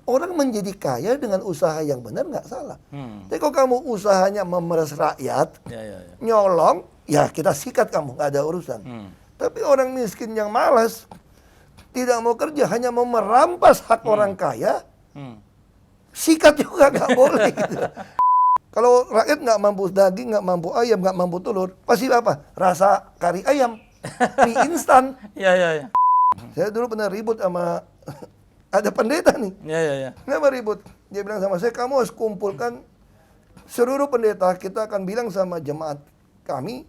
Orang menjadi kaya dengan usaha yang benar nggak salah. Tapi kalau kamu usahanya memeras rakyat, nyolong, ya kita sikat kamu, nggak ada urusan. Tapi orang miskin yang malas, tidak mau kerja, hanya mau merampas hak orang kaya, sikat juga nggak boleh. Gitu. Kalau rakyat nggak mampu daging, nggak mampu ayam, nggak mampu telur, pasti apa? Rasa kari ayam, mie instan. Saya dulu pernah ribut sama ada pendeta nih. Kenapa ribut? Dia bilang sama saya, kamu harus kumpulkan seluruh pendeta, kita akan bilang sama jemaat kami.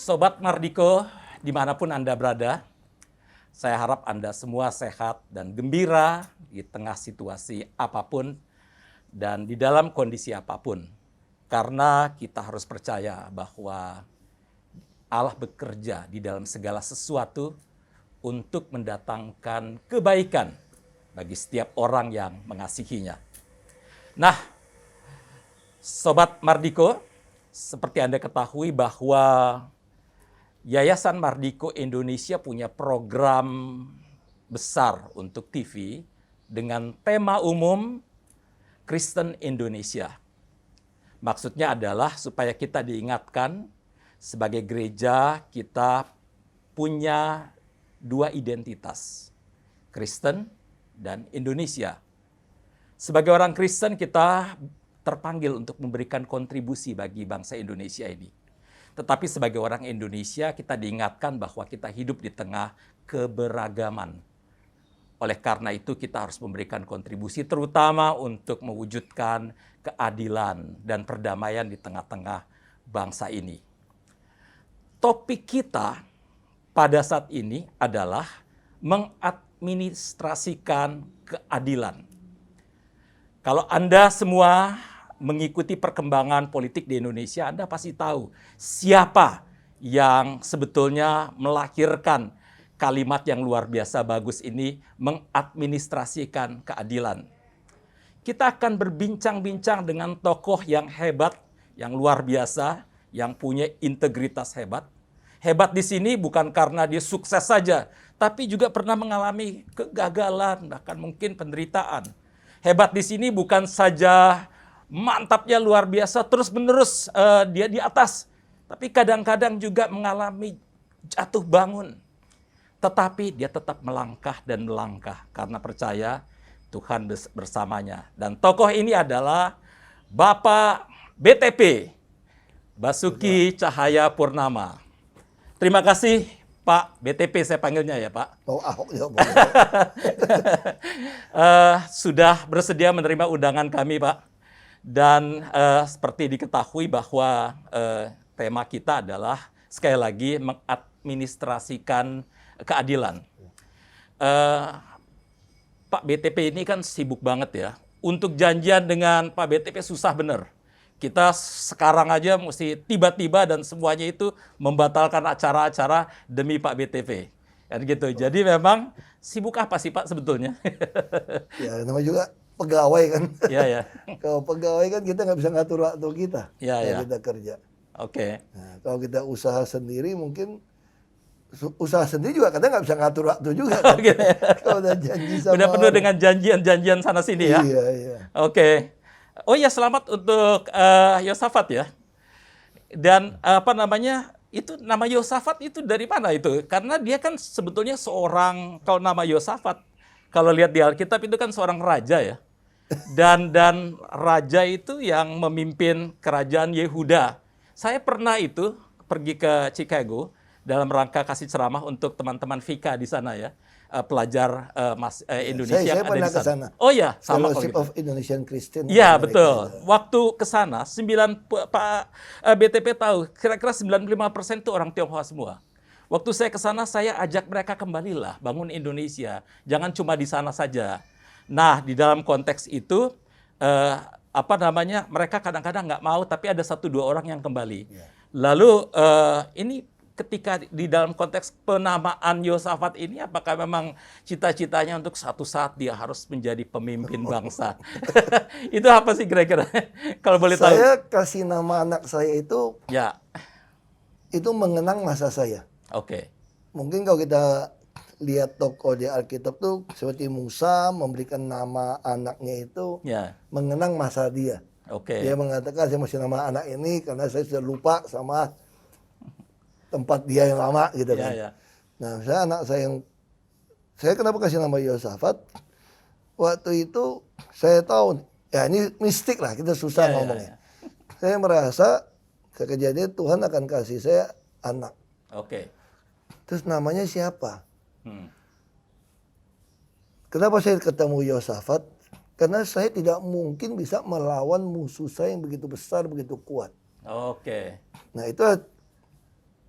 Sobat Mardiko, dimanapun Anda berada, saya harap Anda semua sehat dan gembira di tengah situasi apapun dan di dalam kondisi apapun. Karena kita harus percaya bahwa Allah bekerja di dalam segala sesuatu untuk mendatangkan kebaikan bagi setiap orang yang mengasihinya. Nah, Sobat Mardiko, seperti Anda ketahui bahwa Yayasan Mardiko Indonesia punya program besar untuk TV dengan tema umum Kristen Indonesia. Maksudnya adalah supaya kita diingatkan sebagai gereja kita punya dua identitas, Kristen dan Indonesia. Sebagai orang Kristen kita terpanggil untuk memberikan kontribusi bagi bangsa Indonesia ini. Tetapi sebagai orang Indonesia kita diingatkan bahwa kita hidup di tengah keberagaman. Oleh karena itu kita harus memberikan kontribusi terutama untuk mewujudkan keadilan dan perdamaian di tengah-tengah bangsa ini. Topik kita pada saat ini adalah mengadministrasikan keadilan. Kalau Anda semua mengikuti perkembangan politik di Indonesia, Anda pasti tahu siapa yang sebetulnya melahirkan kalimat yang luar biasa bagus ini, mengadministrasikan keadilan. Kita akan berbincang-bincang dengan tokoh yang hebat, yang luar biasa, yang punya integritas hebat. Hebat di sini bukan karena dia sukses saja, tapi juga pernah mengalami kegagalan, bahkan mungkin penderitaan. Hebat di sini bukan saja mantapnya luar biasa, terus-menerus dia di atas. Tapi kadang-kadang juga mengalami jatuh bangun. Tetapi dia tetap melangkah dan melangkah karena percaya Tuhan bersamanya. Dan tokoh ini adalah Bapak BTP, Basuki Cahayapurnama. Terima kasih Pak BTP, saya panggilnya ya Pak. Oh, Ahok ya boleh. Sudah bersedia menerima undangan kami Pak. Dan seperti diketahui bahwa tema kita adalah sekali lagi mengadministrasikan keadilan. Pak BTP ini kan sibuk banget ya. Untuk janjian dengan Pak BTP susah bener. Kita sekarang aja mesti tiba-tiba dan semuanya itu membatalkan acara-acara demi Pak BTP. Kan gitu. Jadi memang sibuk apa sih Pak sebetulnya? Ya namanya juga pegawai kan. Iya. Kalau pegawai kan kita nggak bisa ngatur waktu kita. Iya. Kita kerja. Oke. Nah, kalau kita usaha sendiri mungkin usaha sendiri juga kadang nggak bisa ngatur waktu juga kan. Gitu ya. Kalau udah janji sama udah penuh orang. dengan janjian-janjian sana sini ya. Iya. Oke. Oh ya, selamat untuk Yosafat ya. Dan itu nama Yosafat itu dari mana itu? Karena dia kan sebetulnya seorang, kalau nama Yosafat, kalau lihat di Alkitab itu kan seorang raja ya. Dan raja itu yang memimpin kerajaan Yehuda. Saya pernah itu pergi ke Chicago dalam rangka kasih ceramah untuk teman-teman Vika di sana ya, pelajar Indonesia Saya yang ada pernah di sana. ke sana. Oh ya, sama kalau Fellowship gitu. of Indonesian Christian. Iya, Amerika. betul. Waktu ke sana, Pak BTP tahu, kira-kira 95% itu orang Tionghoa semua. Waktu saya ke sana, saya ajak mereka kembalilah, bangun Indonesia. Jangan cuma di sana saja. Nah, di dalam konteks itu, mereka kadang-kadang nggak mau, tapi ada 1-2 orang yang kembali. Lalu, ini ketika di dalam konteks penamaan Yosafat ini, apakah memang cita-citanya untuk satu saat dia harus menjadi pemimpin bangsa? Itu apa sih kira-kira? Kalau boleh tahu. Saya kasih nama anak saya itu, Ya, itu mengenang masa saya. oke. Mungkin kalau kita lihat tokoh di Alkitab tuh seperti Musa memberikan nama anaknya itu Ya, mengenang masa dia. oke. Dia mengatakan saya masih nama anak ini karena saya sudah lupa sama tempat dia yang lama gitu kan. Ya. Nah, saya anak saya kenapa kasih nama Yosafat? Waktu itu saya tahu, ya ini mistik lah, kita susah ngomongnya. Saya merasa kejadian Tuhan akan kasih saya anak. Oke. Terus namanya siapa? Kenapa saya ketemu Yosafat? Karena saya tidak mungkin bisa melawan musuh saya yang begitu besar, begitu kuat. Oke. Nah itu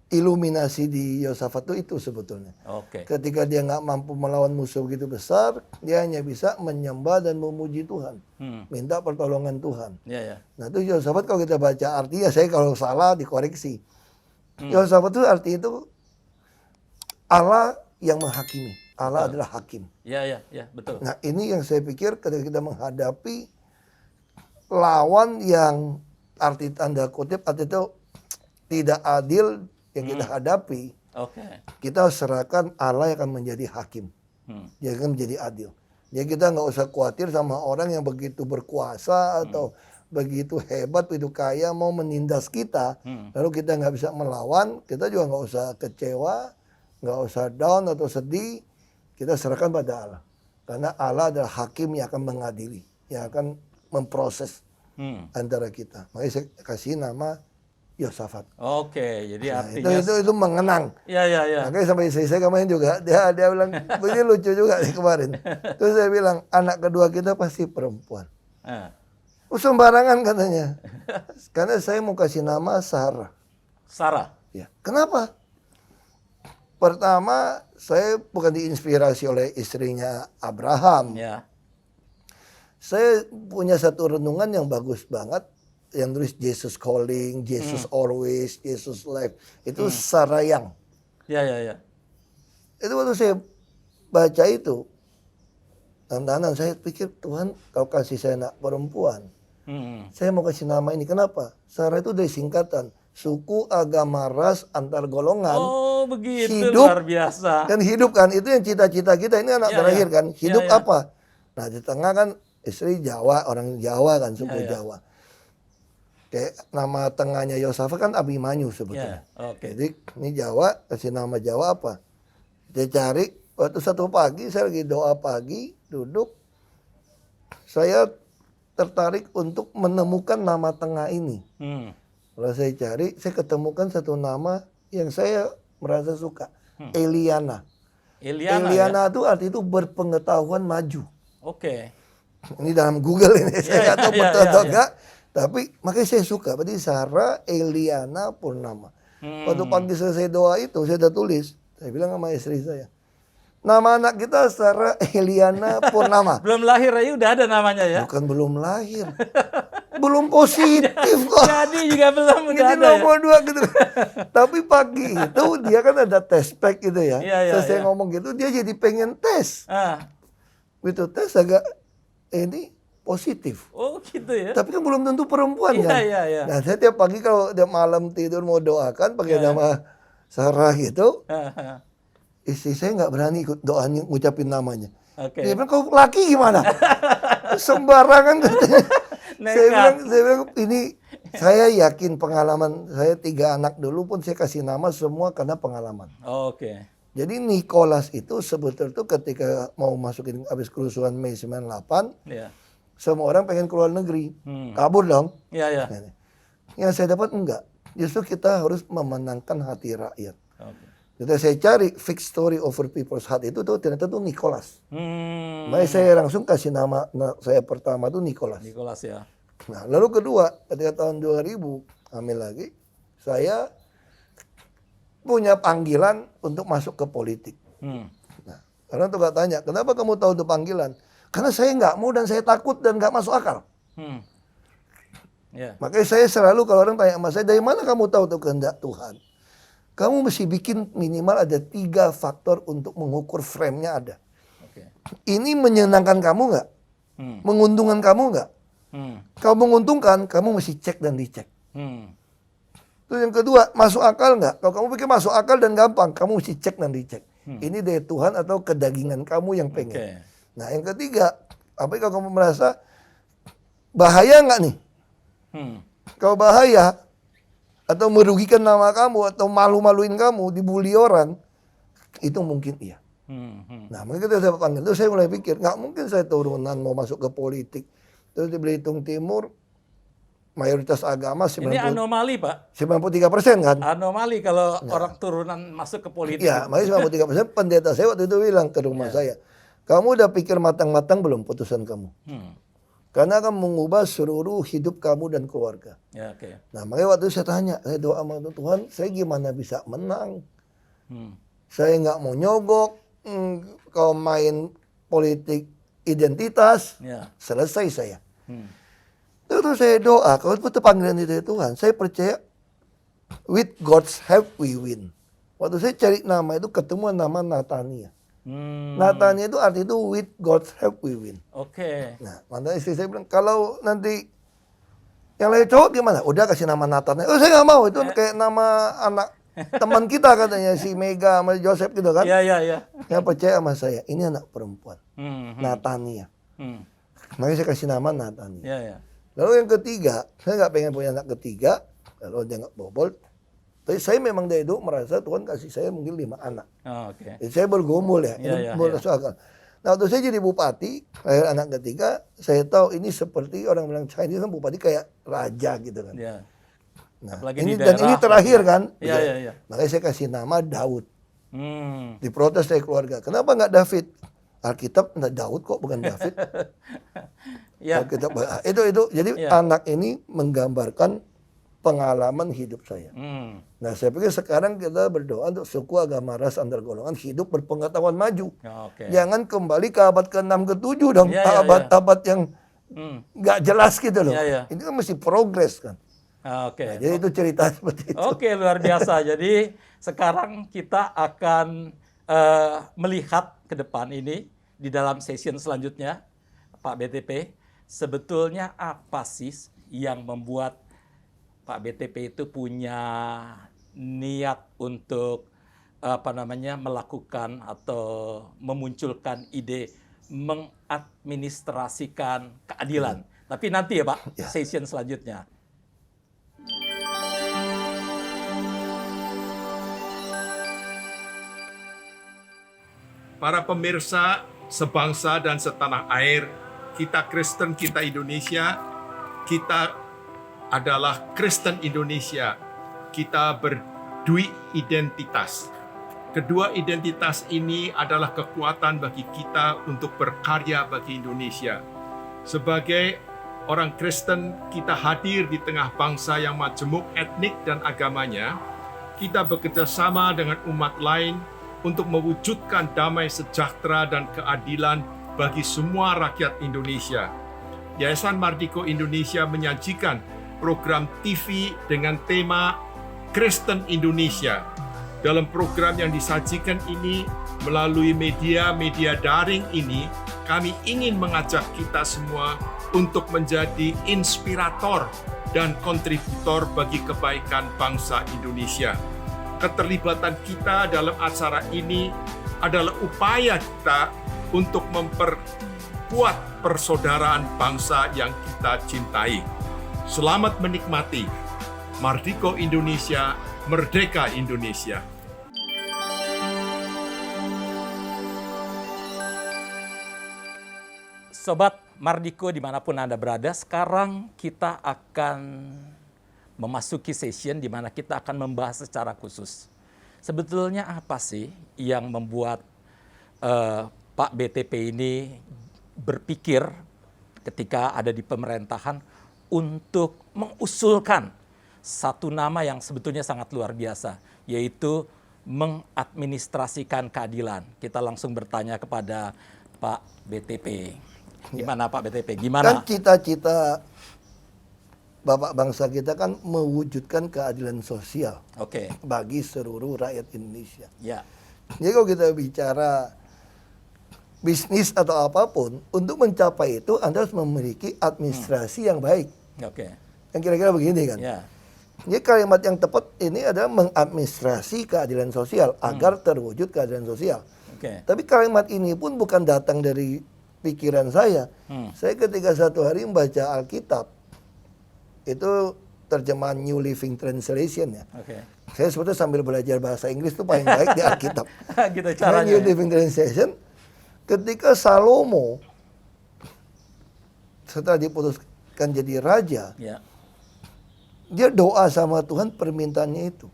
iluminasi di Yosafat itu sebetulnya. Oke. Ketika dia nggak mampu melawan musuh begitu besar, dia hanya bisa menyembah dan memuji Tuhan. Minta pertolongan Tuhan. Ya. Nah itu Yosafat kalau kita baca artinya, saya kalau salah dikoreksi. Yosafat itu arti itu Allah yang menghakimi. Allah adalah hakim. Ya, betul. Nah ini yang saya pikir ketika kita menghadapi lawan yang arti tanda kutip arti itu tidak adil yang kita hadapi, kita serahkan Allah yang akan menjadi hakim. Dia akan menjadi adil. Jadi kita nggak usah khawatir sama orang yang begitu berkuasa atau begitu hebat, begitu kaya mau menindas kita, lalu kita nggak bisa melawan, kita juga nggak usah kecewa, nggak usah down atau sedih. Kita serahkan pada Allah. Karena Allah adalah hakim yang akan mengadili, yang akan memproses antara kita. Makanya saya kasih nama Yosafat. Oke, jadi artinya itu mengenang. Ya. Makanya sampai istri saya kemarin juga dia bilang begini lucu juga nih kemarin. Terus saya bilang anak kedua kita pasti perempuan. Sembarangan katanya. Karena saya mau kasih nama Sarah. Sarah. Ya. Kenapa? Pertama, saya bukan diinspirasi oleh istrinya Abraham. Ya. Saya punya satu renungan yang bagus banget. Yang tulis Jesus calling, Jesus always, Jesus life. Itu Sarah Young. Ya. Itu waktu saya baca itu, tanda-tanda saya pikir Tuhan kalau kasih saya anak perempuan, saya mau kasih nama ini. Kenapa? Sarah itu dari singkatan suku, agama, ras, antar golongan. Oh begitu, hidup, luar biasa. Kan hidup kan, itu yang cita-cita kita. Ini anak terakhir kan, hidup apa? Nah di tengah kan istri Jawa, orang Jawa kan, suku Jawa. Kayak nama tengahnya Yosafat kan Abimanyu sebetulnya. Jadi ini Jawa, kasih nama Jawa apa? Dia cari, waktu satu pagi saya lagi doa pagi, duduk. Saya tertarik untuk menemukan nama tengah ini. Kalau saya cari, saya ketemukan satu nama yang saya merasa suka. Eliana. Eliana itu arti itu berpengetahuan maju. Oke. Ini dalam Google ini, saya nggak tahu betul atau enggak. Tapi makanya saya suka. Berarti Sarah Eliana Purnama. Waktu pagi selesai doa itu, saya udah tulis. Saya bilang sama istri saya, nama anak kita Sarah Eliana Purnama. Belum lahir aja udah ada namanya ya? Bukan belum lahir. Belum positif kok. Jadi juga belum udah ada nomor 2 gitu. Tapi pagi itu dia kan ada tes pack gitu ya. Saya ngomong gitu, dia jadi pengen tes. Begitu tes agak ini positif. Oh gitu ya. Tapi kan belum tentu perempuan kan. Iya. Nah saya tiap pagi kalau tiap malam tidur mau doakan pakai nama Sarah gitu. Istri saya nggak berani ikut doanya ngucapin namanya. Dia bilang kau laki gimana? Sembarangan katanya. Saya bilang ini saya yakin pengalaman saya 3 anak dulu pun saya kasih nama semua karena pengalaman. Oke. Jadi Nicholas itu sebetulnya tuh ketika mau masukin habis kerusuhan Mei 98, semua orang pengen keluar negeri, kabur dong. Iya. Yang saya dapat enggak, justru kita harus memenangkan hati rakyat. Ketika saya cari fixed story over people's heart itu tuh ternyata tuh Nicholas. Makanya saya langsung kasih nama saya pertama tuh Nicholas. Nicholas ya. Nah, lalu kedua, ketika tahun 2000 hamil lagi, saya punya panggilan untuk masuk ke politik. Nah, karena tuh gak tanya, kenapa kamu tahu itu panggilan? Karena saya nggak mau dan saya takut dan nggak masuk akal. Yeah. Makanya saya selalu kalau orang tanya sama saya, dari mana kamu tahu itu kehendak Tuhan? Kamu mesti bikin minimal ada 3 faktor untuk mengukur frame-nya ada. Okay. Ini menyenangkan kamu nggak? Menguntungkan kamu nggak? Kalau menguntungkan, kamu mesti cek dan dicek. Terus yang kedua, masuk akal nggak? Kalau kamu pikir masuk akal dan gampang, kamu mesti cek dan dicek. Ini dari Tuhan atau kedagingan kamu yang pengen. Okay. Nah yang ketiga, apa kalau kamu merasa bahaya nggak nih? Kalau bahaya atau merugikan nama kamu atau malu-maluin kamu, dibully orang, itu mungkin iya. Nah mungkin kita dapat panggil, terus saya mulai pikir, nggak mungkin saya turunan mau masuk ke politik. Terus di Belitung Timur, mayoritas agama 90, ini anomali Pak. 93% kan? Anomali kalau orang turunan masuk ke politik. Iya, makanya 93% pendeta saya waktu itu bilang ke rumah saya, kamu udah pikir matang-matang belum putusan kamu? Karena akan mengubah seluruh hidup kamu dan keluarga. Ya, okay. Nah makanya waktu itu saya tanya, saya doa sama Tuhan, saya gimana bisa menang? Saya nggak mau nyogok, kalau main politik identitas, selesai saya. Terus saya doa, kalau itu panggilan dari Tuhan, saya percaya with God's help we win. Waktu saya cari nama itu ketemu nama Natania. Natania itu arti itu with God's help we win. Oke. Nah, makanya istri saya bilang, kalau nanti yang lain cowok gimana? Udah kasih nama Natania. Oh saya nggak mau, itu kayak nama anak teman kita katanya, si Mega sama Joseph gitu kan. Iya. Yang percaya sama saya, ini anak perempuan. Natania. Makanya saya kasih nama Natania. Iya. Lalu yang ketiga, saya nggak pengen punya anak ketiga, lalu dia nggak bobol. Tapi saya memang dari dulu merasa Tuhan kasih saya mungkin 5 anak. Oke. Jadi saya bergumul ya, masuk akal. Nah waktu saya jadi bupati, lahir anak ketiga, saya tahu ini seperti orang bilang Chinese kan bupati kayak raja gitu kan. Iya. Nah, Apalagi ini di dan daerah, ini terakhir kan. Iya. Makanya saya kasih nama Daud. Diprotes dari keluarga. Kenapa nggak David? Alkitab Daud kok bukan David. Alkitab, itu jadi anak ini menggambarkan pengalaman hidup saya. Nah saya pikir sekarang kita berdoa untuk suku agama ras antar golongan hidup berpengetahuan maju. Jangan kembali ke abad ke-6 ke-7 dong. Abad-abad yang nggak jelas gitu loh. Ini kan mesti progres kan. Oke. Nah, jadi itu cerita seperti itu. Oke, luar biasa. Jadi sekarang kita akan melihat ke depan ini di dalam session selanjutnya, Pak BTP, sebetulnya apa sih yang membuat Pak BTP itu punya niat untuk melakukan atau memunculkan ide mengadministrasikan keadilan. Tapi nanti ya Pak, session selanjutnya. Para pemirsa sebangsa dan setanah air, kita Kristen, kita Indonesia, kita adalah Kristen Indonesia. Kita berdua identitas. Kedua identitas ini adalah kekuatan bagi kita untuk berkarya bagi Indonesia. Sebagai orang Kristen, kita hadir di tengah bangsa yang majemuk etnik dan agamanya. Kita bekerja sama dengan umat lain untuk mewujudkan damai sejahtera dan keadilan bagi semua rakyat Indonesia. Yayasan Mardiko Indonesia menyajikan program TV dengan tema Kristen Indonesia. Dalam program yang disajikan ini, melalui media-media daring ini, kami ingin mengajak kita semua untuk menjadi inspirator dan kontributor bagi kebaikan bangsa Indonesia. Keterlibatan kita dalam acara ini adalah upaya kita untuk memperkuat persaudaraan bangsa yang kita cintai. Selamat menikmati. Mardiko Indonesia, Merdeka Indonesia. Sobat Mardiko dimanapun Anda berada, sekarang kita akan memasuki session di mana kita akan membahas secara khusus Sebetulnya apa sih yang membuat Pak BTP ini berpikir ketika ada di pemerintahan untuk mengusulkan satu nama yang sebetulnya sangat luar biasa, yaitu mengadministrasikan keadilan. Kita langsung bertanya kepada Pak BTP. Gimana Pak BTP? Gimana? Kan cita-cita Bapak bangsa kita kan mewujudkan keadilan sosial bagi seluruh rakyat Indonesia. Ya. Jadi kalau kita bicara bisnis atau apapun, untuk mencapai itu Anda harus memiliki administrasi yang baik. Yang kira-kira begini kan. Ya. Jadi kalimat yang tepat ini adalah mengadministrasi keadilan sosial agar terwujud keadilan sosial. Tapi kalimat ini pun bukan datang dari pikiran saya. Saya ketika satu hari membaca Alkitab, itu terjemahan New Living Translation ya. Saya sebetulnya sambil belajar bahasa Inggris itu paling baik di Alkitab. Gitu caranya. New Living Translation, ketika Salomo setelah diputuskan jadi raja, dia doa sama Tuhan, permintaannya itu,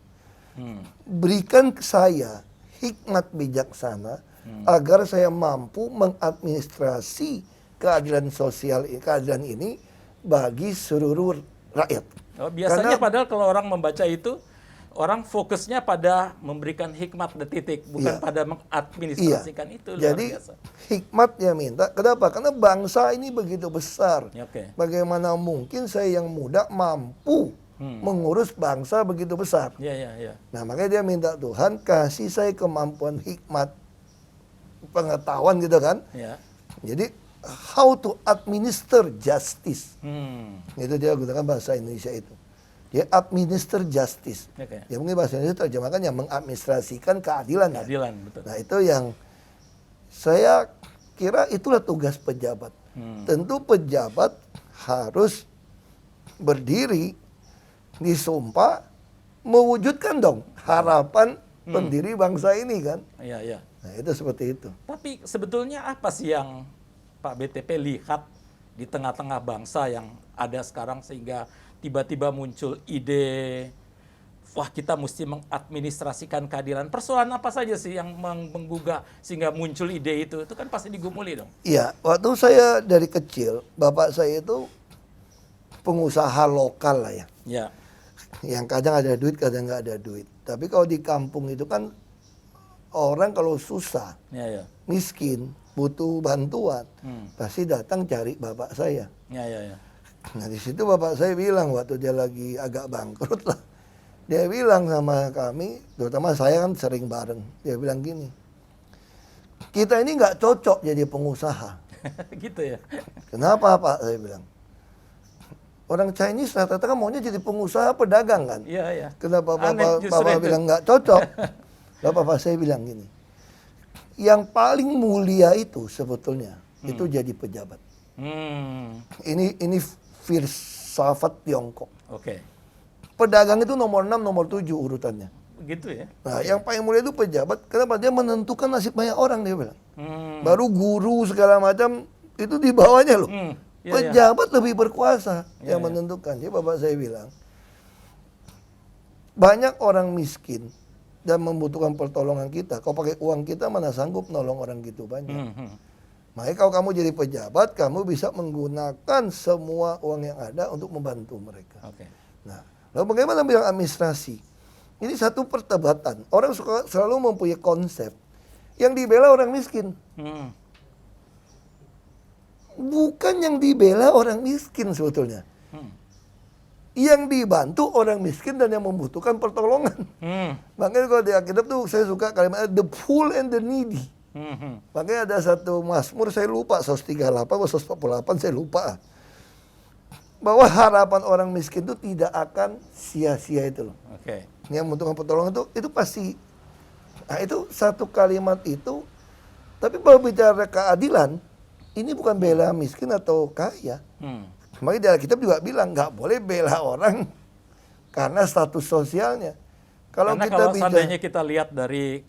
berikan ke saya hikmat bijaksana agar saya mampu mengadministrasi keadilan sosial, keadilan ini bagi seluruh rakyat. Biasanya padahal kalau orang membaca itu, orang fokusnya pada memberikan hikmat dan titik, bukan pada mengadministrasikan itu. Jadi hikmatnya minta, kenapa? Karena bangsa ini begitu besar. Bagaimana mungkin saya yang muda mampu mengurus bangsa begitu besar? Nah, makanya dia minta Tuhan kasih saya kemampuan hikmat, pengetahuan gitu kan. Jadi how to administer justice. Itu dia gunakan bahasa Indonesia itu. Dia administer justice. Ya mungkin bahasa Indonesia terjemahkan yang mengadministrasikan keadilan. Betul. Nah itu yang saya kira itulah tugas pejabat. Tentu pejabat harus berdiri, disumpah, mewujudkan dong harapan pendiri bangsa ini kan. Nah itu seperti itu. Tapi sebetulnya apa sih yang Pak BTP lihat di tengah-tengah bangsa yang ada sekarang sehingga tiba-tiba muncul ide, wah kita mesti mengadministrasikan keadilan. Persoalan apa saja sih yang menggugah sehingga muncul ide itu? Itu kan pasti digumuli dong. Iya, waktu saya dari kecil, bapak saya itu pengusaha lokal lah ya. Yang kadang ada duit, kadang nggak ada duit. Tapi kalau di kampung itu kan orang kalau susah, miskin, butuh bantuan, pasti datang cari bapak saya. Nah di situ bapak saya bilang waktu dia lagi agak bangkrut lah, dia bilang sama kami, terutama saya kan sering bareng, dia bilang gini, kita ini nggak cocok jadi pengusaha. Gitu ya. Kenapa Pak? Saya bilang, orang Chinese rata-rata kan maunya jadi pengusaha pedagang kan. Kenapa bapak bilang nggak cocok? Lalu bapak saya bilang gini, yang paling mulia itu sebetulnya itu jadi pejabat. Ini filsafat Tiongkok. Pedagang itu nomor 6, nomor 7 urutannya. Begitu ya. Nah, yang paling mulia itu pejabat. Kenapa? Dia menentukan nasib banyak orang, dia bilang. Baru guru segala macam itu di bawahnya loh. Pejabat lebih berkuasa yang menentukan. Jadi bapak saya bilang, banyak orang miskin dan membutuhkan pertolongan kita. Kalau pakai uang kita mana sanggup nolong orang gitu banyak. Makanya kalau kamu jadi pejabat, kamu bisa menggunakan semua uang yang ada untuk membantu mereka. Nah, lalu bagaimana bilang administrasi? Ini satu perdebatan. Orang selalu mempunyai konsep yang dibela orang miskin. Bukan yang dibela orang miskin sebetulnya. Yang dibantu orang miskin dan yang membutuhkan pertolongan. Makanya kalau di Alkitab tuh saya suka kalimat the poor and the needy. Makanya ada satu Mazmur, saya lupa 138 atau 148, saya lupa. Bahwa harapan orang miskin itu tidak akan sia-sia itu loh. Yang membutuhkan pertolongan itu pasti. Nah itu satu kalimat itu. Tapi kalau bicara keadilan, ini bukan bela miskin atau kaya. Makanya di Alkitab juga bilang nggak boleh bela orang karena status sosialnya. Karena kalau seandainya kita lihat dari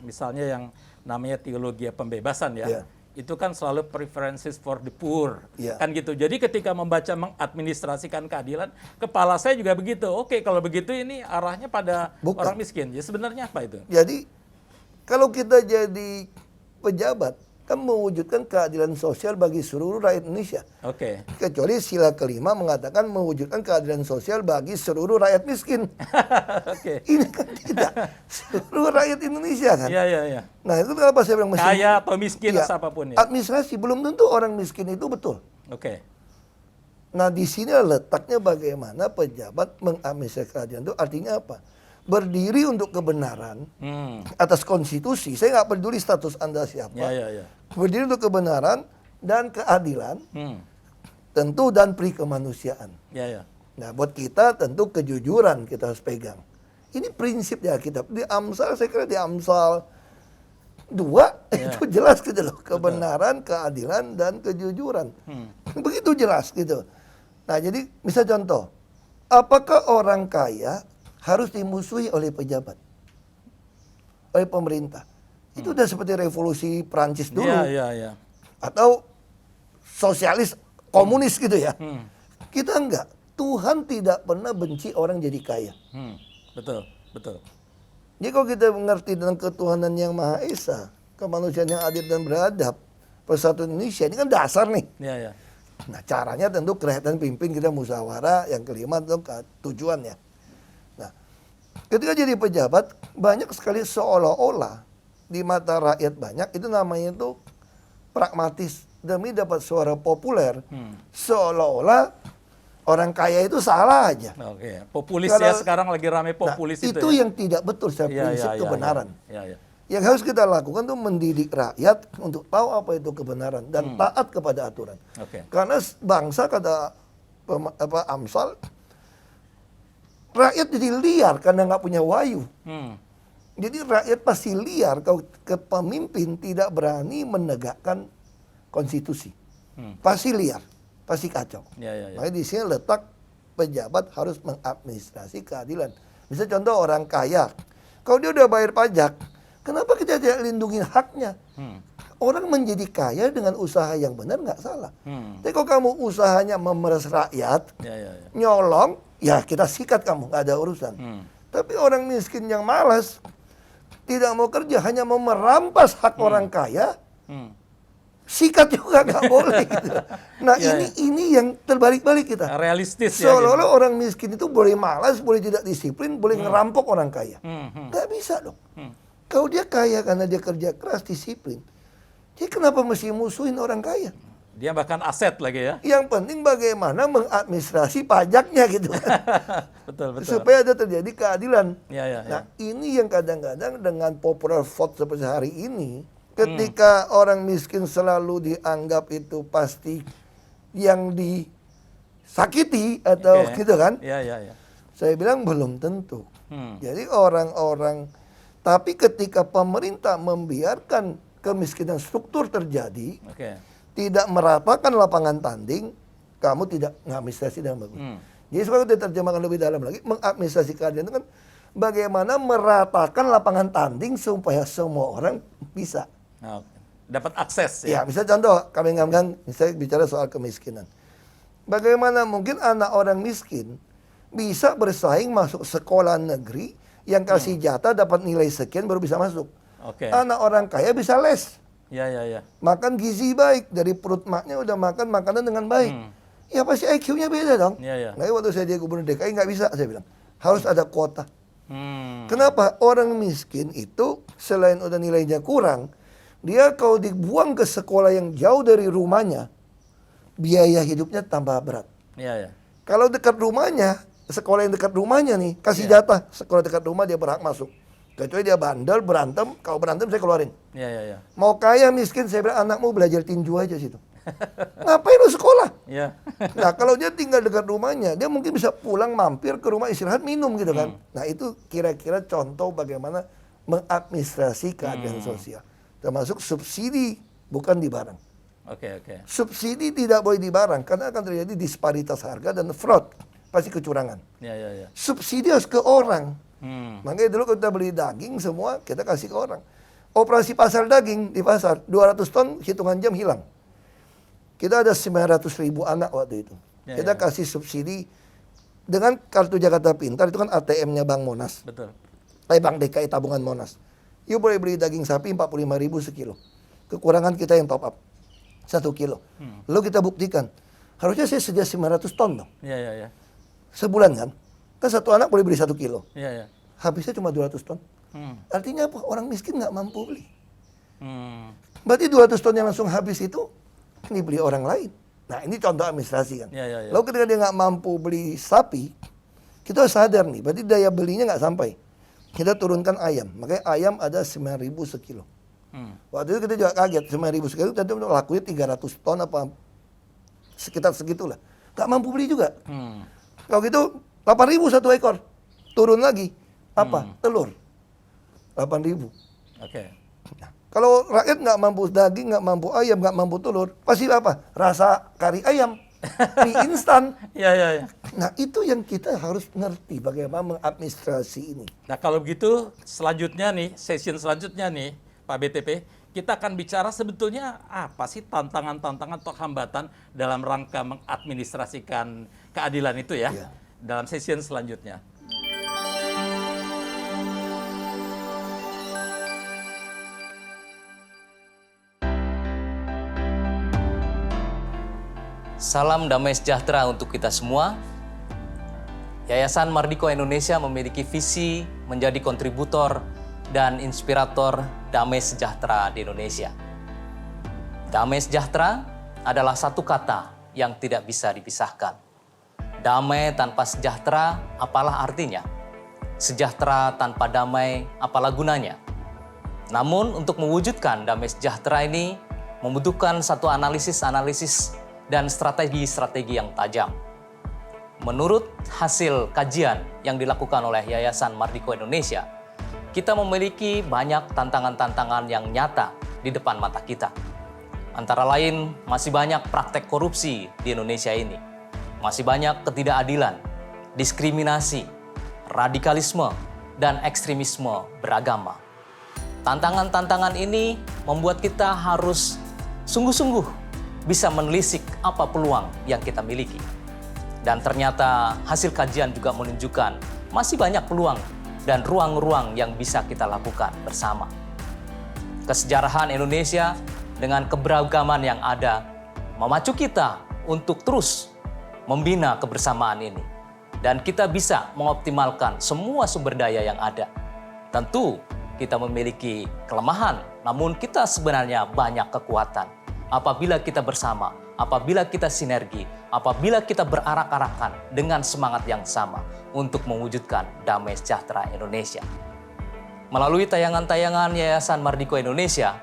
misalnya yang namanya teologi pembebasan ya, itu kan selalu preferences for the poor, Ya. kan gitu. Jadi ketika membaca mengadministrasikan keadilan, kepala saya juga begitu. Oke, kalau begitu ini arahnya pada Bukan. orang miskin. Ya sebenarnya apa itu? Jadi kalau kita jadi pejabat kan mewujudkan keadilan sosial bagi seluruh rakyat Indonesia. Oke. Kecuali sila kelima mengatakan mewujudkan keadilan sosial bagi seluruh rakyat miskin. Oke. Ini kan tidak. Seluruh rakyat Indonesia kan. Iya, iya, iya. Nah itu kenapa saya bilang Kaya atau miskin Iya, apapun ya. administrasi belum tentu orang miskin itu betul. Oke. Nah di sini letaknya bagaimana pejabat mengadministrasi keadilan itu artinya apa? Berdiri untuk kebenaran atas konstitusi. Saya nggak peduli status Anda siapa. Ya, ya, ya. Berdiri untuk kebenaran dan keadilan, tentu dan pri kemanusiaan. Ya, ya. Nah buat kita tentu kejujuran kita harus pegang. Ini prinsip ya kita. Di Amsal saya kira di Amsal 2 itu jelas gitu loh. Kebenaran, keadilan dan kejujuran. Begitu jelas gitu. Nah jadi bisa contoh. Apakah orang kaya harus dimusuhi oleh pejabat? Oleh pemerintah? Itu udah seperti revolusi Prancis dulu. Iya, iya, iya. Atau sosialis komunis gitu ya. Kita enggak. Tuhan tidak pernah benci orang jadi kaya. Betul, betul. Jadi kalau kita mengerti tentang ketuhanan yang Maha Esa, kemanusiaan yang adil dan beradab, persatuan Indonesia, ini kan dasar nih. Iya, iya. Nah caranya tentu kelihatan pimpin kita musyawarah, yang kelima tentu tujuannya. Nah ketika jadi pejabat, banyak sekali seolah-olah di mata rakyat banyak, itu namanya itu pragmatis. Demi dapat suara populer, seolah-olah orang kaya itu salah aja. Oke, populis ya, Kalau- sekarang lagi rame populis Nah, itu. itu yang tidak betul secara Iya, prinsip iya, iya, kebenaran. Iya, iya. Yang harus kita lakukan itu mendidik rakyat untuk tahu apa itu kebenaran dan taat kepada aturan. Oke. Karena bangsa kata Amsal, rakyat jadi liar karena nggak punya wayu. Jadi rakyat pasti liar kalau ke pemimpin tidak berani menegakkan konstitusi. Pasti liar, pasti kacau. Iya, iya, iya. Makanya di sini letak pejabat harus mengadministrasi keadilan. Bisa contoh orang kaya, kalau dia udah bayar pajak, kenapa kita tidak lindungi haknya? Orang menjadi kaya dengan usaha yang benar nggak salah. Tapi kalau kamu usahanya memeras rakyat, Iya, iya, iya. nyolong, ya kita sikat kamu, nggak ada urusan. Tapi orang miskin yang malas, tidak mau kerja, hanya mau merampas hak orang kaya, sikat juga nggak boleh. Gitu. Nah Ya, ini yang terbalik-balik kita. Realistis ya. Seolah-olah orang miskin itu boleh malas, boleh tidak disiplin, boleh ngerampok orang kaya. Nggak bisa dong. Kalau dia kaya karena dia kerja keras, disiplin, dia kenapa mesti musuhin orang kaya? Dia bahkan aset lagi ya. Yang penting bagaimana mengadministrasi pajaknya gitu kan. Betul, betul. Supaya ada terjadi keadilan. Iya, iya, Nah iya. ini yang kadang-kadang dengan popular vote seperti hari ini, ketika orang miskin selalu dianggap itu pasti yang disakiti atau Oke. gitu kan. Iya, iya, iya. Saya bilang belum tentu. Jadi orang-orang, tapi ketika pemerintah membiarkan kemiskinan struktur terjadi, Oke. tidak meratakan lapangan tanding, kamu tidak mengadministrasi dengan bagus. Jadi sekarang kita terjemahkan lebih dalam lagi, mengadministrasi keadilan itu kan bagaimana meratakan lapangan tanding supaya semua orang bisa. Nah, dapat akses Ya, ya. misalnya contoh, kami nganggang, misalnya bicara soal kemiskinan. Bagaimana mungkin anak orang miskin bisa bersaing masuk sekolah negeri yang kasih jatah dapat nilai sekian baru bisa masuk. Oke. Anak orang kaya bisa les. Iya, iya, iya. Makan gizi baik, dari perut maknya udah makan makanan dengan baik. Ya pasti IQ-nya beda dong. Iya, iya. Nah, waktu saya jadi gubernur DKI nggak bisa, saya bilang. Harus ada kuota. Hmm. Kenapa? Orang miskin itu selain udah nilainya kurang, dia kalau dibuang ke sekolah yang jauh dari rumahnya, biaya hidupnya tambah berat. Iya, iya. Kalau dekat rumahnya, sekolah yang dekat rumahnya nih, kasih jatah, sekolah dekat rumah dia berhak masuk. Kecuali dia bandel, berantem, kalau berantem saya keluarin. Iya, iya, iya. Mau kaya miskin, saya bilang anakmu belajar tinju aja situ. Ngapain lu sekolah? Iya. Nah kalau dia tinggal dekat rumahnya, dia mungkin bisa pulang mampir ke rumah istirahat minum gitu kan. Nah itu kira-kira contoh bagaimana mengadministrasi keadilan sosial. Termasuk subsidi, bukan di barang. Oke, oke. Subsidi tidak boleh di barang, karena akan terjadi disparitas harga dan fraud. Pasti kecurangan. Iya, iya, iya. Subsidi harus ke orang. Hmm. Makanya dulu kalau kita beli daging semua, kita kasih ke orang. Operasi pasar daging di pasar, 200 ton hitungan jam hilang. Kita ada 900.000 anak waktu itu. Kita kasih subsidi dengan kartu Jakarta Pintar, itu kan ATM-nya Bank Monas. Betul. Bank DKI Tabungan Monas. You boleh beli daging sapi 45.000 sekilo. Kekurangan kita yang top up 1 kilo. Lalu kita buktikan, harusnya saya sedia 900 ton dong. Iya. Sebulan kan? Kan satu anak boleh beli 1 kilo. Iya. Habisnya cuma 200 ton. Artinya apa? Orang miskin nggak mampu beli. Berarti 200 ton yang langsung habis itu dibeli orang lain. Nah ini contoh administrasi kan. Iya. Lalu ketika dia nggak mampu beli sapi, kita harus sadar nih, berarti daya belinya nggak sampai. Kita turunkan ayam, makanya ayam ada 9.000 sekilo. Waktu itu kita juga kaget, 9.000 sekilo, tadi lakunya 300 ton apa, sekitar segitulah. Nggak mampu beli juga. Kalau gitu 8.000 satu ekor, turun lagi, apa? Telur, 8.000. Oke. Kalau rakyat nggak mampu daging, nggak mampu ayam, nggak mampu telur, pasti apa? Rasa kari ayam, mie instan. Iya. Nah itu yang kita harus ngerti bagaimana mengadministrasi ini. Nah kalau begitu selanjutnya nih, session selanjutnya nih Pak BTP, kita akan bicara sebetulnya apa sih tantangan-tantangan atau hambatan dalam rangka mengadministrasikan keadilan itu ya, dalam session selanjutnya. Salam damai sejahtera untuk kita semua. Yayasan Mardiko Indonesia memiliki visi menjadi kontributor dan inspirator damai sejahtera di Indonesia. Damai sejahtera adalah satu kata yang tidak bisa dipisahkan. Damai tanpa sejahtera, apalah artinya? Sejahtera tanpa damai, apalah gunanya? Namun untuk mewujudkan damai sejahtera ini membutuhkan satu analisis dan strategi-strategi yang tajam. Menurut hasil kajian yang dilakukan oleh Yayasan Mardiko Indonesia, kita memiliki banyak tantangan-tantangan yang nyata di depan mata kita. Antara lain, masih banyak praktek korupsi di Indonesia ini. Masih banyak ketidakadilan, diskriminasi, radikalisme, dan ekstremisme beragama. Tantangan-tantangan ini membuat kita harus sungguh-sungguh bisa menelisik apa peluang yang kita miliki. Dan ternyata hasil kajian juga menunjukkan masih banyak peluang dan ruang-ruang yang bisa kita lakukan bersama. Kesejarahan Indonesia dengan keberagaman yang ada memacu kita untuk terus membina kebersamaan ini. Dan kita bisa mengoptimalkan semua sumber daya yang ada. Tentu kita memiliki kelemahan, namun kita sebenarnya banyak kekuatan. Apabila kita bersama, apabila kita sinergi, apabila kita berarak-arakan dengan semangat yang sama untuk mewujudkan damai sejahtera Indonesia. Melalui tayangan-tayangan Yayasan Mardiko Indonesia,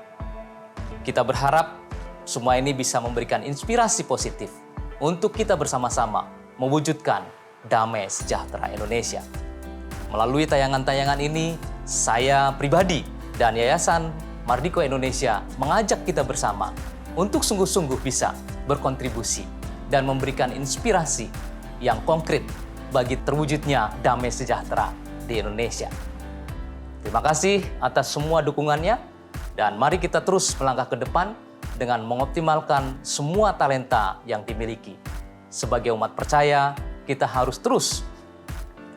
kita berharap semua ini bisa memberikan inspirasi positif untuk kita bersama-sama mewujudkan damai sejahtera Indonesia. Melalui tayangan-tayangan ini, saya pribadi dan Yayasan Mardiko Indonesia mengajak kita bersama untuk sungguh-sungguh bisa berkontribusi dan memberikan inspirasi yang konkret bagi terwujudnya damai sejahtera di Indonesia. Terima kasih atas semua dukungannya dan mari kita terus melangkah ke depan dengan mengoptimalkan semua talenta yang dimiliki. Sebagai umat percaya, kita harus terus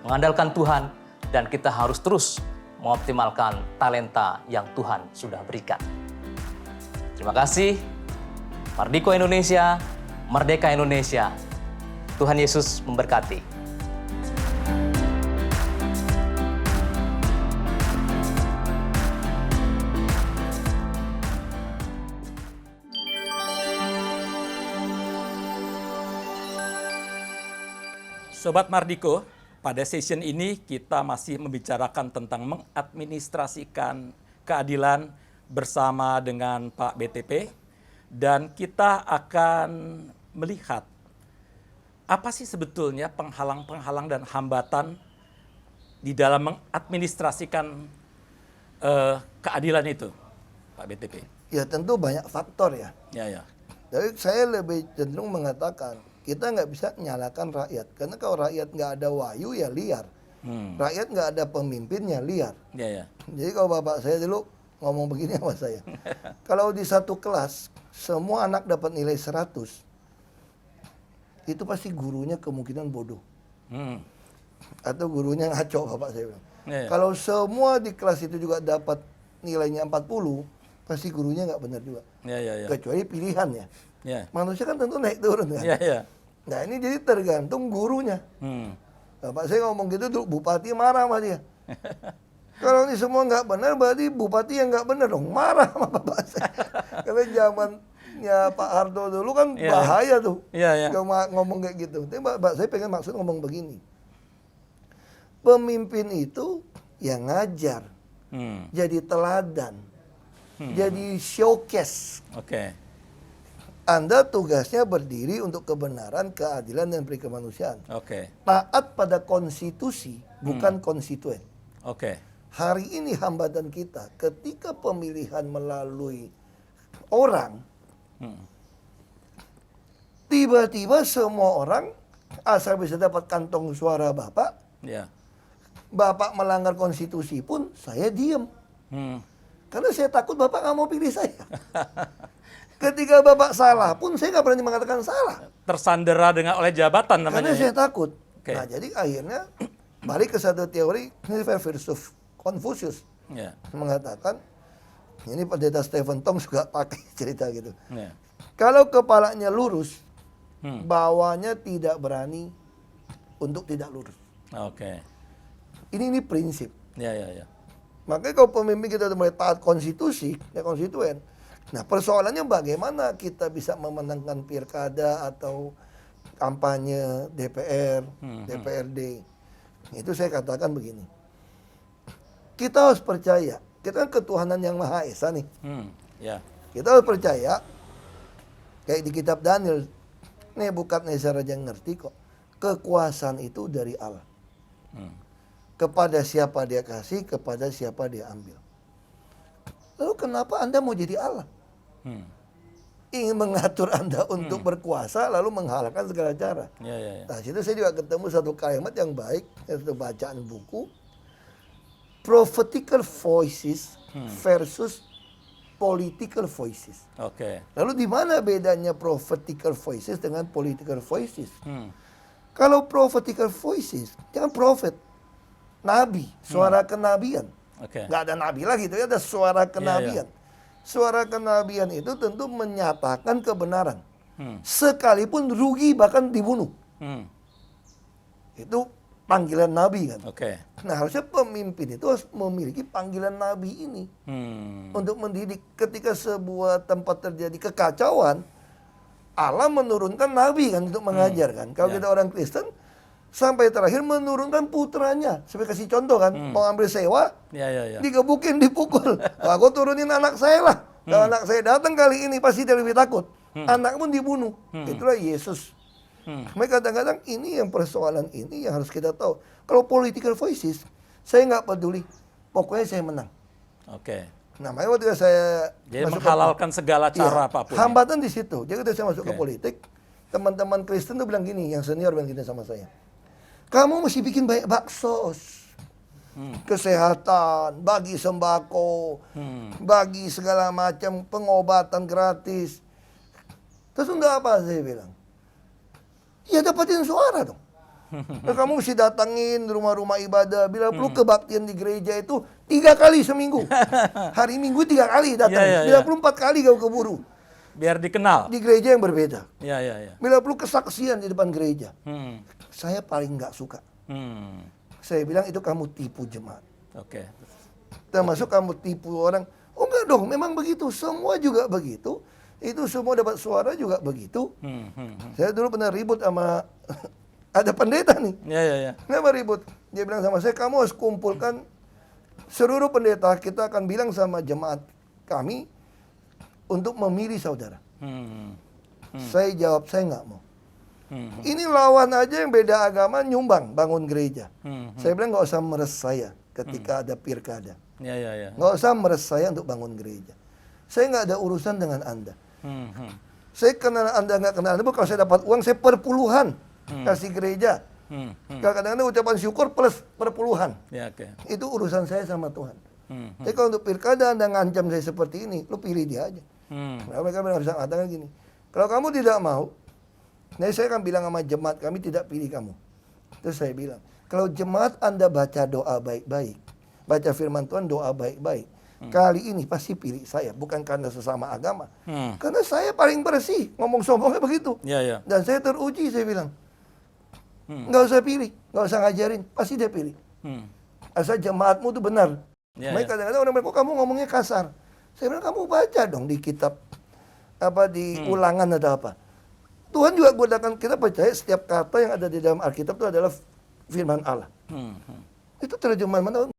mengandalkan Tuhan dan kita harus terus mengoptimalkan talenta yang Tuhan sudah berikan. Terima kasih. Mardiko Indonesia, Merdeka Indonesia. Tuhan Yesus memberkati. Sobat Mardiko, pada session ini kita masih membicarakan tentang mengadministrasikan keadilan bersama dengan Pak BTP. Dan kita akan melihat apa sih sebetulnya penghalang-penghalang dan hambatan di dalam mengadministrasikan keadilan itu, Pak BTP. Ya tentu banyak faktor ya. Ya. Jadi saya lebih cenderung mengatakan kita nggak bisa menyalahkan rakyat. Karena kalau rakyat nggak ada wahyu ya liar. Rakyat nggak ada pemimpinnya liar. Ya. Jadi kalau bapak saya dulu ngomong begini sama saya. Kalau di satu kelas, semua anak dapat nilai 100, itu pasti gurunya kemungkinan bodoh. Atau gurunya ngaco, Bapak saya bilang. Kalau semua di kelas itu juga dapat nilainya 40, pasti gurunya nggak benar juga. Kecuali pilihan ya. Manusia kan tentu naik turun kan. Nah ini jadi tergantung gurunya. Bapak saya ngomong gitu dulu, bupati marah sama dia. Kalau ini semua nggak benar, berarti bupati yang nggak benar dong. Marah sama bapak saya. Karena zamannya Pak Harto dulu kan bahaya tuh. Ngomong kayak gitu. Tapi bapak saya pengen maksud ngomong begini. Pemimpin itu yang ngajar. Jadi teladan. Jadi showcase. Anda tugasnya berdiri untuk kebenaran, keadilan, dan perikemanusiaan. Taat pada konstitusi, bukan konstituen. Hari ini hambatan kita, ketika pemilihan melalui orang, tiba-tiba semua orang asal bisa dapat kantong suara Bapak, Bapak melanggar konstitusi pun, saya diem. Karena saya takut Bapak nggak mau pilih saya. Ketika Bapak salah pun saya nggak berani mengatakan salah. Tersandera oleh jabatan namanya. Karena saya takut. Nah jadi akhirnya balik ke satu teori, ini filsuf Konfusius mengatakan, ini pendeta Stephen Tong juga pakai cerita gitu. Kalau kepalanya lurus, bawahnya tidak berani untuk tidak lurus. Ini prinsip. Makanya kalau pemimpin kita mulai taat konstitusi, ya konstituen. Nah persoalannya bagaimana kita bisa memenangkan pilkada atau kampanye DPR, DPRD. Itu saya katakan begini. Kita harus percaya, kita kan ketuhanan yang Maha Esa nih. Kita harus percaya, kayak di kitab Daniel, Nebukadnezar aja ngerti kok, kekuasaan itu dari Allah. Kepada siapa dia kasih, kepada siapa dia ambil. Lalu kenapa Anda mau jadi Allah? Ingin mengatur Anda untuk berkuasa, lalu menghalalkan segala cara. Nah, situ saya juga ketemu satu kalimat yang baik, satu bacaan buku, prophetical voices versus political voices. Lalu di mana bedanya prophetical voices dengan political voices? Kalau prophetical voices, jangan prophet, nabi, suara kenabian. Nggak ada nabi lagi, itu ada suara kenabian. Suara kenabian itu tentu menyatakan kebenaran. Sekalipun rugi bahkan dibunuh. Itu panggilan nabi kan. Nah harusnya pemimpin itu harus memiliki panggilan nabi ini. Untuk mendidik ketika sebuah tempat terjadi kekacauan, Allah menurunkan nabi kan untuk mengajarkan. Kalau kita orang Kristen, sampai terakhir menurunkan putranya. Saya kasih contoh kan, mau ambil sewa, digebukin, dipukul. Aku turunin anak saya lah. Kalau anak saya datang kali ini pasti dia lebih takut. Anak pun dibunuh. Itulah Yesus. Mereka kadang-kadang ini yang persoalan ini yang harus kita tahu. Kalau political voices, saya nggak peduli. Pokoknya saya menang. Nah, makanya waktu saya jadi menghalalkan segala cara apapun. Hambatan di situ. Jadi ketika saya masuk ke politik, teman-teman Kristen tuh bilang gini, yang senior bilang gini sama saya. Kamu mesti bikin banyak bakso, kesehatan, bagi sembako, bagi segala macam pengobatan gratis. Terus untuk apa saya bilang? Ya dapatin suara dong. Nah, kamu mesti datangin rumah-rumah ibadah. Bila perlu kebaktian di gereja itu 3 kali seminggu. Hari Minggu 3 kali datang. Bila perlu 4 kali kau keburu. Biar dikenal. Di gereja yang berbeda. Iya. Bila perlu kesaksian di depan gereja. Saya paling nggak suka. Saya bilang itu kamu tipu jemaat. Termasuk kamu tipu orang. Oh enggak dong, memang begitu. Semua juga begitu. Itu semua dapat suara juga begitu. Saya dulu pernah ribut sama ada pendeta nih. Kenapa ribut? Dia bilang sama saya, kamu harus kumpulkan seluruh pendeta. Kita akan bilang sama jemaat kami untuk memilih saudara. Saya jawab, saya nggak mau. Ini lawan aja yang beda agama nyumbang bangun gereja. Saya bilang nggak usah meres saya ketika ada pilkada. Nggak usah meres saya untuk bangun gereja. Saya nggak ada urusan dengan Anda. Saya kenal Anda nggak kenal Anda. Kalau saya dapat uang saya perpuluhan kasih gereja. Kadang-kadang ucapan syukur plus perpuluhan. Itu urusan saya sama Tuhan. Tapi kalau untuk pilkada Anda ngancam saya seperti ini, lu pilih dia aja. Nah, mereka bisa mengatakan gini, kalau kamu tidak mau, nah saya akan bilang sama jemaat kami tidak pilih kamu. Terus saya bilang, kalau jemaat Anda baca doa baik-baik, baca firman Tuhan doa baik-baik, kali ini pasti pilih saya, bukan karena sesama agama. Karena saya paling bersih, ngomong sombongnya begitu. Dan saya teruji, saya bilang, nggak usah pilih, nggak usah ngajarin, pasti dia pilih. Asal jemaatmu itu benar. Mereka kadang-kadang orang bilang, kok kamu ngomongnya kasar? Saya bilang, kamu baca dong di kitab, di ulangan atau apa. Tuhan juga gunakan, kita percaya setiap kata yang ada di dalam Alkitab itu adalah firman Allah. Itu terjemahan mana?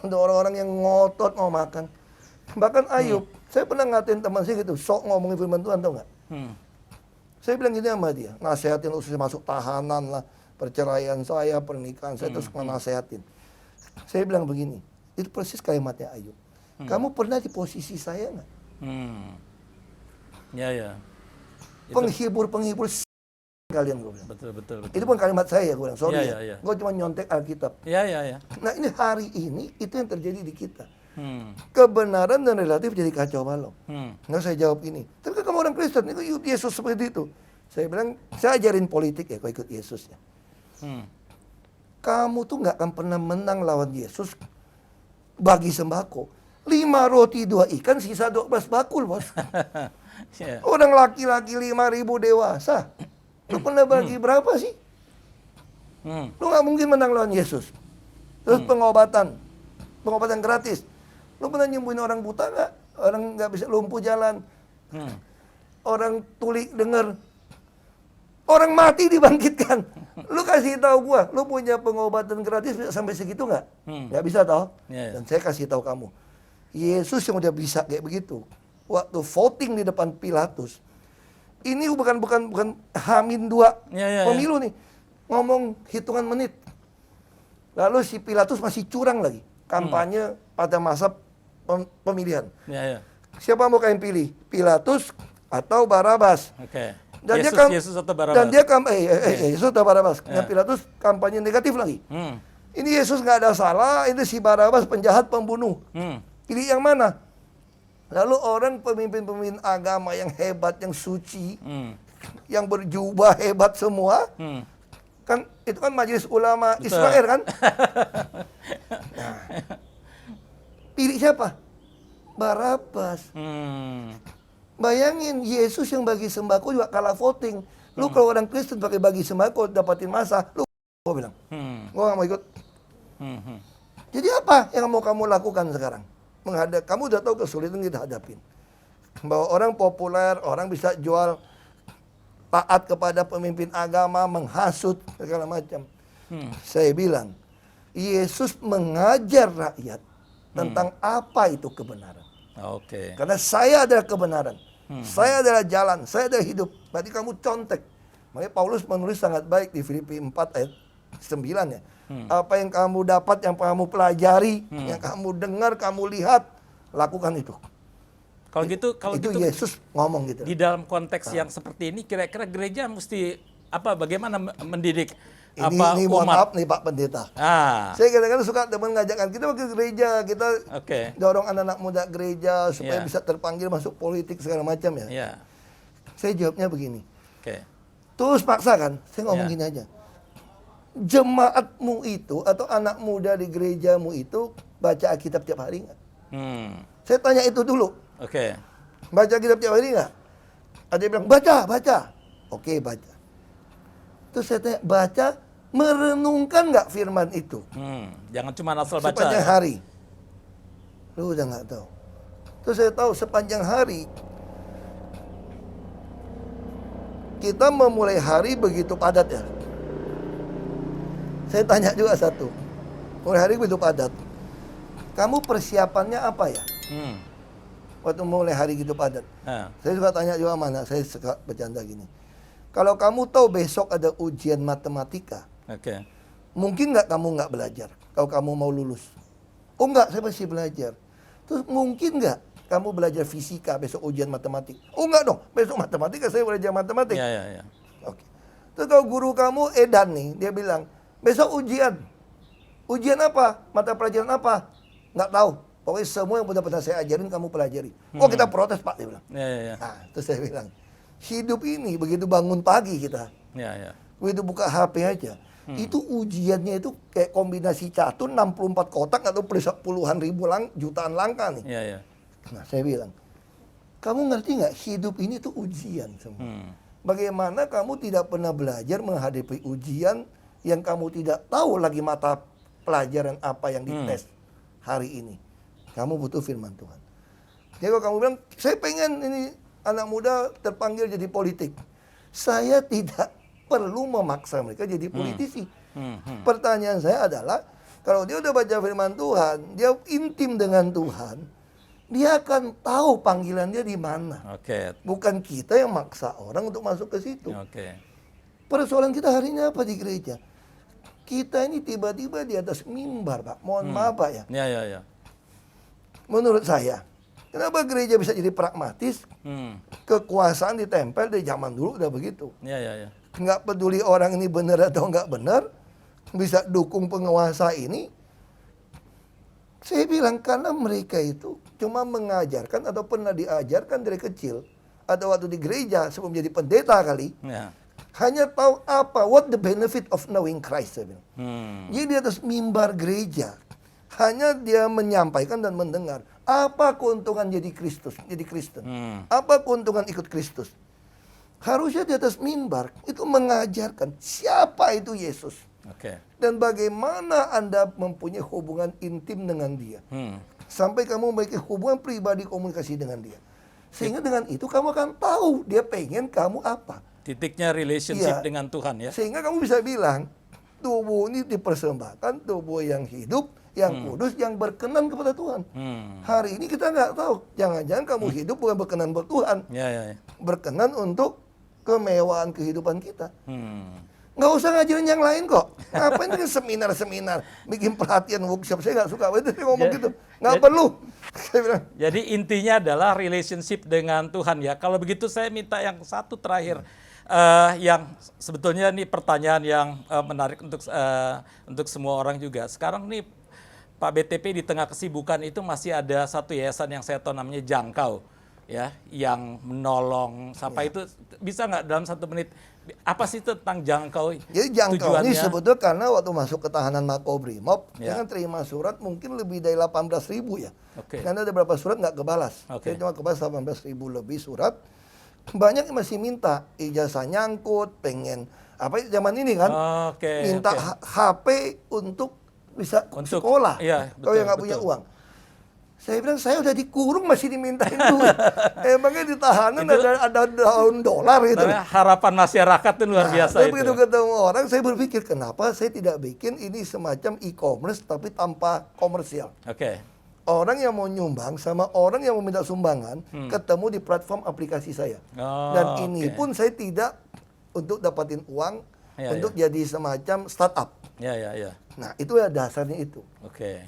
Untuk orang-orang yang ngotot mau makan. Bahkan Ayub, saya pernah ngatain teman saya gitu, sok ngomongin firman Tuhan, tau nggak? Saya bilang gini sama dia, nasehatin usus masuk tahanan lah, perceraian saya, pernikahan saya, terus nasehatin. Saya bilang begini, itu persis kalimatnya Ayub. Kamu pernah di posisi saya nggak? Penghibur kalian, gue bilang. Betul. Itu bukan kalimat saya, gue bilang. Sorry gue cuma nyontek Alkitab. Nah ini hari ini itu yang terjadi di kita. Kebenaran dan relatif jadi kacau balau. Nah saya jawab ini, tapi kan kamu orang Kristen, ikut Yesus seperti itu. Saya bilang, saya ajarin politik ya, kau ikut Yesus ya. Kamu tuh nggak akan pernah menang lawan Yesus bagi sembako. 5 roti 2 ikan, sisa 12 bakul, bos. Orang laki-laki 5.000 dewasa. Lu pernah bagi berapa sih? Lu nggak mungkin menang lawan Yesus. Terus pengobatan gratis. Lu pernah nyembuhin orang buta nggak? Orang nggak bisa lumpuh jalan. Orang tuli dengar. Orang mati dibangkitkan. Lu kasih tahu gua, lu punya pengobatan gratis bisa sampai segitu nggak? Nggak bisa toh? Dan saya kasih tahu kamu, Yesus yang udah bisa kayak begitu. Waktu voting di depan Pilatus, ini bukan H-2 pemilu nih, ngomong hitungan menit. Lalu si Pilatus masih curang lagi, kampanye pada masa pemilihan. Siapa mau kalian pilih, Pilatus atau Barabas? Dan Yesus atau Barabas? Dan dia Yesus atau Barabas. Yang Pilatus kampanye negatif lagi. Ini Yesus nggak ada salah, ini si Barabas penjahat pembunuh. Pilih yang mana? Lalu orang pemimpin-pemimpin agama yang hebat, yang suci, yang berjubah hebat semua, kan itu kan majelis ulama Israel kan? Nah, pilih siapa? Barabas. Bayangin, Yesus yang bagi sembako juga kalah voting. Lu kalau orang Kristen pakai bagi sembako dapatin masa, lu gua bilang, gua gak mau ikut. Jadi apa yang mau kamu lakukan sekarang? Kamu udah tahu kesulitan kita hadapin. Bahwa orang populer, orang bisa jual taat kepada pemimpin agama, menghasut, segala macam. Saya bilang, Yesus mengajar rakyat tentang apa itu kebenaran. Karena saya adalah kebenaran. Saya adalah jalan, saya adalah hidup. Berarti kamu contek. Makanya Paulus menulis sangat baik di Filipi 4 ayat 9 ya. Apa yang kamu dapat, yang kamu pelajari, yang kamu dengar, kamu lihat, lakukan itu. Kalau gitu Yesus ngomong gitu. Di dalam konteks yang seperti ini, kira-kira gereja mesti bagaimana mendidik ini mohon umat? Maaf nih Pak Pendeta. Saya kadang-kadang suka teman ngajakkan kita ke gereja, kita dorong anak-anak muda gereja supaya bisa terpanggil masuk politik segala macam ya. Saya jawabnya begini. Terus paksa kan? Saya ngomong gini aja. Jemaatmu itu atau anak muda di gerejamu itu baca Alkitab tiap hari nggak? Saya tanya itu dulu. Baca Alkitab tiap hari nggak? Ada yang bilang baca. Oke, baca. Terus saya tanya, baca merenungkan nggak firman itu? Jangan cuma asal baca. Sepanjang hari. Lu udah nggak tahu. Terus saya tahu sepanjang hari kita memulai hari begitu padat ya. Saya tanya juga satu, mulai hari begitu padat. Kamu persiapannya apa ya? Waktu mulai hari gitu padat. Saya juga tanya juga mana, saya suka bercanda gini. Kalau kamu tahu besok ada ujian matematika, mungkin nggak kamu nggak belajar? Kalau kamu mau lulus? Oh nggak, saya masih belajar. Terus mungkin nggak kamu belajar fisika besok ujian matematik? Oh nggak dong, besok matematika saya belajar matematik. Oke. Terus kalau guru kamu Edan nih, dia bilang, besok ujian. Ujian apa? Mata pelajaran apa? Nggak tahu. Pokoknya semua yang udah pernah saya ajarin kamu pelajari. Oh kita protes Pak, dia bilang. Nah, terus saya bilang, hidup ini begitu bangun pagi kita, begitu buka HP aja, itu ujiannya itu kayak kombinasi catur 64 kotak atau puluhan ribu jutaan langkah nih. Nah saya bilang, kamu ngerti nggak hidup ini tuh ujian semua. Bagaimana kamu tidak pernah belajar menghadapi ujian yang kamu tidak tahu lagi mata pelajaran apa yang dites hari ini. Kamu butuh firman Tuhan. Jadi kalau kamu bilang, saya pengen ini anak muda terpanggil jadi politik. Saya tidak perlu memaksa mereka jadi politisi. Pertanyaan saya adalah, kalau dia udah baca firman Tuhan, dia intim dengan Tuhan, dia akan tahu panggilan dia di mana. Bukan kita yang maksa orang untuk masuk ke situ. Persoalan kita hari ini apa di gereja? Kita ini tiba-tiba di atas mimbar, Pak. Mohon maaf, Pak ya. Menurut saya, kenapa gereja bisa jadi pragmatis? Kekuasaan ditempel dari zaman dulu udah begitu. Nggak peduli orang ini benar atau nggak benar, bisa dukung penguasa ini. Saya bilang karena mereka itu cuma mengajarkan atau pernah diajarkan dari kecil atau waktu di gereja sebelum jadi pendeta kali, hanya tahu apa what the benefit of knowing Christ. Saya bilang. Jadi di atas mimbar gereja hanya dia menyampaikan dan mendengar apa keuntungan jadi Kristus, jadi Kristen. Apa keuntungan ikut Kristus? Harusnya di atas mimbar itu mengajarkan siapa itu Yesus. Dan bagaimana Anda mempunyai hubungan intim dengan dia. Sampai kamu memiliki hubungan pribadi komunikasi dengan dia. Sehingga dengan itu kamu akan tahu dia pengen kamu apa. Titiknya relationship dengan Tuhan ya. Sehingga kamu bisa bilang, tubuh ini dipersembahkan, tubuh yang hidup, yang kudus, yang berkenan kepada Tuhan. Hari ini kita nggak tahu. Jangan-jangan kamu hidup bukan berkenan buat Tuhan. Berkenan untuk kemewahan kehidupan kita. Nggak usah ngajarin yang lain kok. Ngapain dengan seminar-seminar, bikin pelatihan workshop. Saya nggak suka. Itu saya ngomong gitu. Nggak perlu. Saya bilang. Jadi intinya adalah relationship dengan Tuhan ya. Kalau begitu saya minta yang satu terakhir. Yang sebetulnya ini pertanyaan yang menarik untuk semua orang juga. Sekarang nih Pak BTP di tengah kesibukan itu masih ada satu yayasan yang saya tahu namanya Jangkau, ya, yang menolong sampai itu bisa nggak dalam 1 menit apa sih tentang Jangkau? Jadi Jangkau ini sebetulnya karena waktu masuk ke tahanan Makobrimob, dia kan terima surat mungkin lebih dari 18.000 ya. Karena ada beberapa surat nggak kebalas. Saya cuma kebalas 18.000 lebih surat. Banyak yang masih minta ijazah nyangkut, pengen apa zaman ini kan, minta HP untuk bisa sekolah, kalau yang nggak punya uang. Saya bilang saya udah dikurung masih dimintain duit. Emangnya di tahanan ada daun dolar gitu. Harapan masyarakat itu luar biasa itu. Begitu ketemu orang saya berpikir kenapa saya tidak bikin ini semacam e-commerce tapi tanpa komersial. Orang yang mau nyumbang sama orang yang mau minta sumbangan ketemu di platform aplikasi saya. Dan ini pun saya tidak untuk dapatin uang, untuk jadi semacam startup. Nah itu ya dasarnya itu.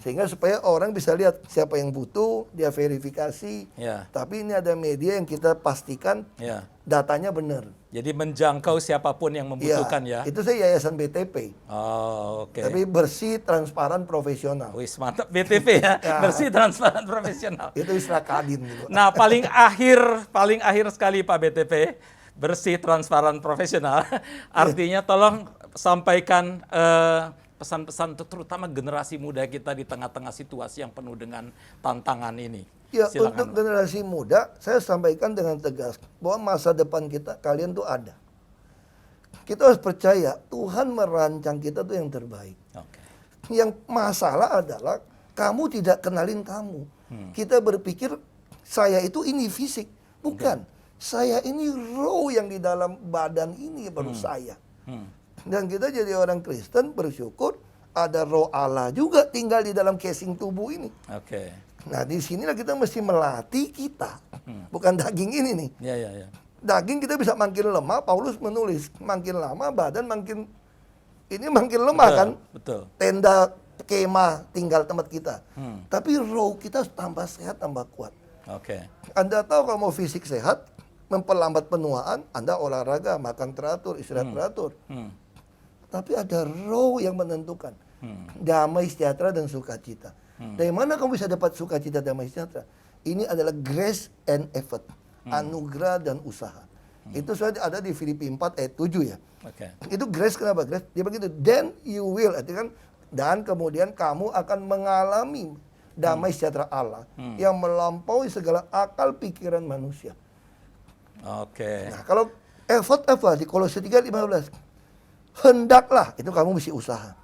Sehingga supaya orang bisa lihat siapa yang butuh, dia verifikasi. Tapi ini ada media yang kita pastikan datanya benar. Jadi menjangkau siapapun yang membutuhkan ya. Itu saya yayasan BTP. Tapi bersih, transparan, profesional. Wis mantap BTP ya. Bersih, transparan, profesional. Itu istilah Kadin gitu. Nah paling akhir sekali Pak BTP. Bersih, transparan, profesional. Artinya tolong sampaikan pesan-pesan terutama generasi muda kita di tengah-tengah situasi yang penuh dengan tantangan ini. Ya, silakan. Untuk generasi muda, saya sampaikan dengan tegas bahwa masa depan kita, kalian tuh ada. Kita harus percaya Tuhan merancang kita tuh yang terbaik. Yang masalah adalah kamu tidak kenalin kamu. Kita berpikir saya itu ini fisik, bukan. Saya ini roh yang di dalam badan ini baru saya. Dan kita jadi orang Kristen bersyukur ada roh Allah juga tinggal di dalam casing tubuh ini. Nah di sinilah kita mesti melatih kita, bukan daging ini nih. Daging kita bisa makin lemah. Paulus menulis makin lama badan makin lemah kan. Tenda kemah tinggal tempat kita. Tapi roh kita tambah sehat tambah kuat. Anda tahu kalau mau fisik sehat, memperlambat penuaan, Anda olahraga, makan teratur, istirahat teratur. Tapi ada roh yang menentukan. Damai, sejahtera, dan sukacita. Dari mana kamu bisa dapat sukacita damai sejahtera? Ini adalah grace and effort, anugerah dan usaha. Itu sudah ada di Filipi 4 ayat 7 ya. Itu grace, kenapa grace? Dia begitu, then you will, artinya kan, dan kemudian kamu akan mengalami damai sejahtera Allah yang melampaui segala akal pikiran manusia. Nah, kalau effort apa di Kolose 3:15? Hendaklah, itu kamu mesti usaha.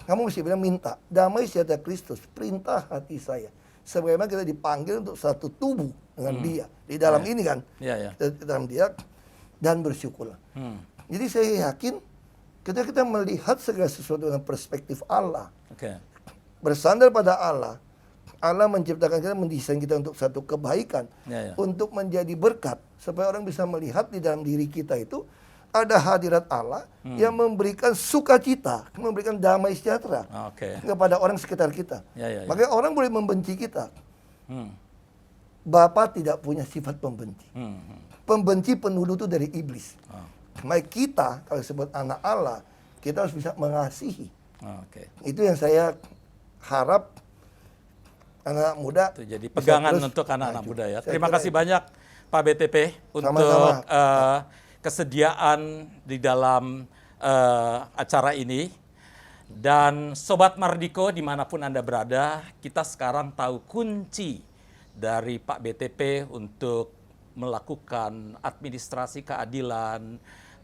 Kamu mesti bilang minta, damai sejahtera Kristus, perintah hati saya. Sebagaimana kita dipanggil untuk satu tubuh dengan dia. Di dalam ini kan, di dalam dia, dan bersyukurlah. Jadi saya yakin, ketika kita melihat segala sesuatu dengan perspektif Allah, bersandar pada Allah, Allah menciptakan kita, mendesain kita untuk satu kebaikan, untuk menjadi berkat, supaya orang bisa melihat di dalam diri kita itu, ada hadirat Allah yang memberikan sukacita, memberikan damai sejahtera kepada orang sekitar kita. Makanya orang boleh membenci kita. Bapa tidak punya sifat pembenci. Pembenci penuduh itu dari iblis. Maka kita, kalau disebut anak Allah, kita harus bisa mengasihi. Itu yang saya harap anak-anak muda. Itu jadi pegangan untuk anak-anak muda ya. Terima kasih banyak Pak BTP untuk kesediaan di dalam acara ini. Dan Sobat Mardiko dimanapun Anda berada, kita sekarang tahu kunci dari Pak BTP untuk melakukan administrasi keadilan,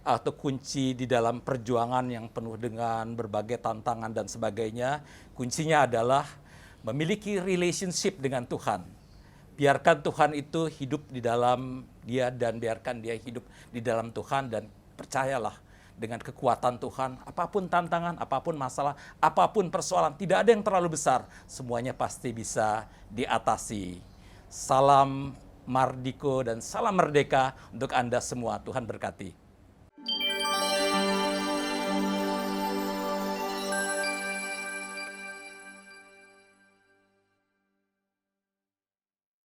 atau kunci di dalam perjuangan yang penuh dengan berbagai tantangan dan sebagainya. Kuncinya adalah memiliki relationship dengan Tuhan. Biarkan Tuhan itu hidup di dalam dia dan biarkan dia hidup di dalam Tuhan, dan percayalah dengan kekuatan Tuhan, apapun tantangan, apapun masalah, apapun persoalan, tidak ada yang terlalu besar, semuanya pasti bisa diatasi. Salam Mardiko dan salam merdeka untuk Anda semua. Tuhan berkati.